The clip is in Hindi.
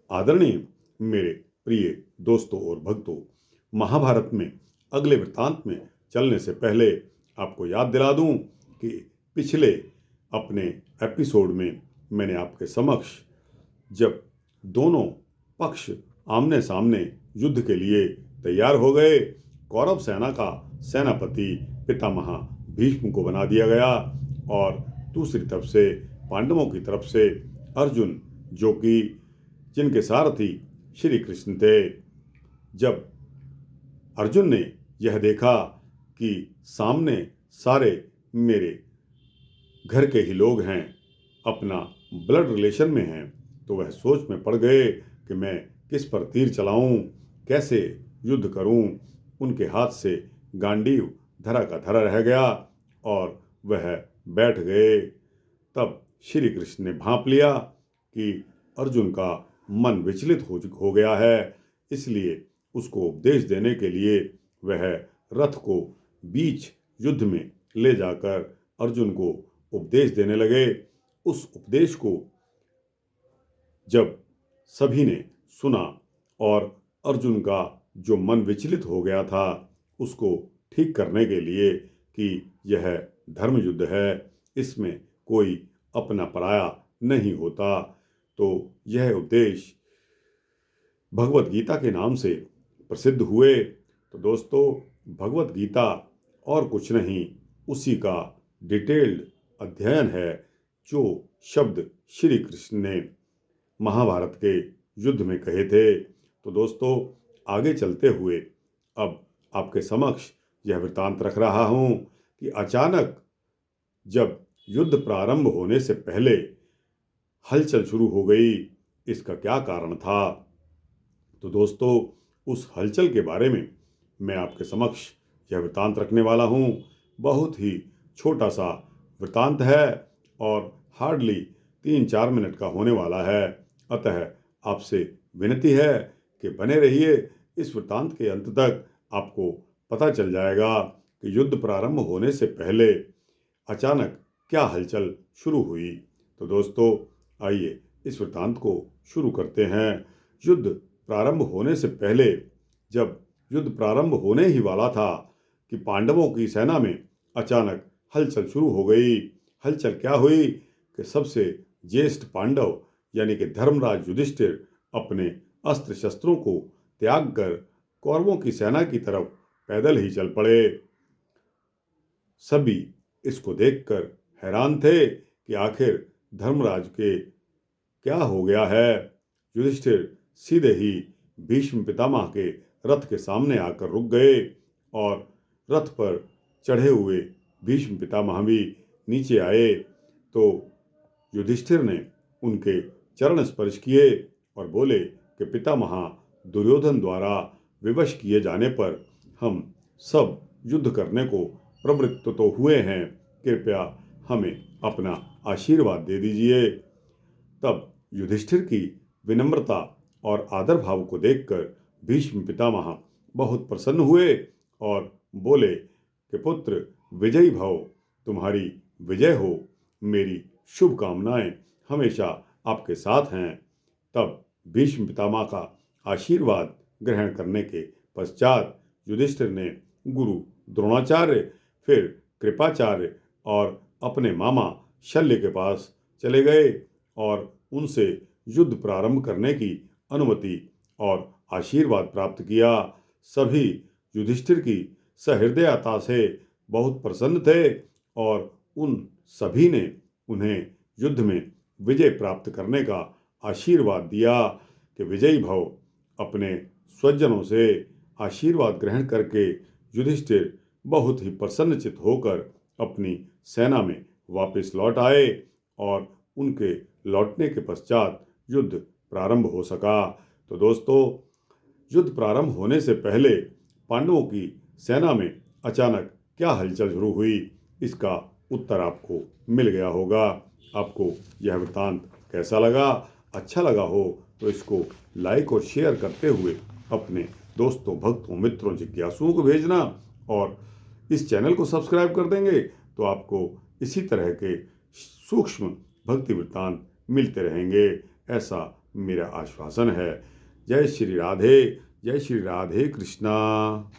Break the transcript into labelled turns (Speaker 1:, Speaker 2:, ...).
Speaker 1: आदरणीय मेरे प्रिय दोस्तों और भक्तों, महाभारत में अगले वृत्तांत में चलने से पहले आपको याद दिला दूं कि पिछले अपने एपिसोड में मैंने आपके समक्ष जब दोनों पक्ष आमने सामने युद्ध के लिए तैयार हो गए, कौरव सेना का सेनापति पितामह भीष्म को बना दिया गया और दूसरी तरफ से पांडवों की तरफ से अर्जुन, जो कि जिनके सारथी श्री कृष्ण थे। जब अर्जुन ने यह देखा कि सामने सारे मेरे घर के ही लोग हैं, अपना ब्लड रिलेशन में हैं, तो वह सोच में पड़ गए कि मैं किस पर तीर चलाऊं, कैसे युद्ध करूं। उनके हाथ से गांडीव धरा का धरा रह गया और वह बैठ गए। तब श्री कृष्ण ने भांप लिया कि अर्जुन का मन विचलित हो गया है, इसलिए उसको उपदेश देने के लिए वह रथ को बीच युद्ध में ले जाकर अर्जुन को उपदेश देने लगे। उस उपदेश को जब सभी ने सुना और अर्जुन का जो मन विचलित हो गया था उसको ठीक करने के लिए कि यह धर्म युद्ध है, इसमें कोई अपना पराया नहीं होता, तो यह उपदेश भगवत गीता के नाम से प्रसिद्ध हुए। तो दोस्तों, भगवत गीता और कुछ नहीं, उसी का डिटेल्ड अध्ययन है जो शब्द श्री कृष्ण ने महाभारत के युद्ध में कहे थे। तो दोस्तों, आगे चलते हुए अब आपके समक्ष यह वृत्तांत रख रहा हूँ कि अचानक जब युद्ध प्रारंभ होने से पहले हलचल शुरू हो गई। इसका क्या कारण था? तो दोस्तों, उस हलचल के बारे में मैं आपके समक्ष यह वृत्तांत रखने वाला हूँ। बहुत ही छोटा सा वृत्तांत है और हार्डली 3-4 मिनट का होने वाला है। अतः आपसे विनती है कि बने रहिए। इस वृत्तांत के अंत तक आपको पता चल जाएगा कि युद्ध प्रारंभ होने से पहले अचानक क्या हलचल शुरू हुई। तो दोस्तों, आइए इस वृत्तांत को शुरू करते हैं। युद्ध प्रारंभ होने से पहले, जब युद्ध प्रारंभ होने ही वाला था कि पांडवों की सेना में अचानक हलचल शुरू हो गई। हलचल क्या हुई कि सबसे ज्येष्ठ पांडव यानी कि धर्मराज युधिष्ठिर अपने अस्त्र शस्त्रों को त्याग कर कौरवों की सेना की तरफ पैदल ही चल पड़े। सभी इसको देखकर हैरान थे कि आखिर धर्मराज के क्या हो गया है। युधिष्ठिर सीधे ही भीष्म पितामह के रथ के सामने आकर रुक गए और रथ पर चढ़े हुए भीष्म पितामह भी नीचे आए। तो युधिष्ठिर ने उनके चरण स्पर्श किए और बोले कि पितामह, दुर्योधन द्वारा विवश किए जाने पर हम सब युद्ध करने को प्रवृत्त तो हुए हैं, कृपया हमें अपना आशीर्वाद दे दीजिए। तब युधिष्ठिर की विनम्रता और आदर भाव को देखकर भीष्म पितामह बहुत प्रसन्न हुए और बोले कि पुत्र, विजयी भव, तुम्हारी विजय हो, मेरी शुभकामनाएं हमेशा आपके साथ हैं। तब भीष्म पितामह का आशीर्वाद ग्रहण करने के पश्चात युधिष्ठिर ने गुरु द्रोणाचार्य, फिर कृपाचार्य और अपने मामा शल्य के पास चले गए और उनसे युद्ध प्रारंभ करने की अनुमति और आशीर्वाद प्राप्त किया। सभी युधिष्ठिर की सहृदयता से बहुत प्रसन्न थे और उन सभी ने उन्हें युद्ध में विजय प्राप्त करने का आशीर्वाद दिया कि विजयी भव। अपने स्वजनों से आशीर्वाद ग्रहण करके युधिष्ठिर बहुत ही प्रसन्नचित्त होकर अपनी सेना में वापस लौट आए और उनके लौटने के पश्चात युद्ध प्रारंभ हो सका। तो दोस्तों, युद्ध प्रारंभ होने से पहले पांडवों की सेना में अचानक क्या हलचल शुरू हुई, इसका उत्तर आपको मिल गया होगा। आपको यह वृत्तांत कैसा लगा? अच्छा लगा हो तो इसको लाइक और शेयर करते हुए अपने दोस्तों, भक्तों, मित्रों, जिज्ञासुओं को भेजना और इस चैनल को सब्सक्राइब कर देंगे तो आपको इसी तरह के सूक्ष्म भक्ति वृत्तांत मिलते रहेंगे, ऐसा मेरा आश्वासन है। जय श्री राधे, जय श्री राधे कृष्णा।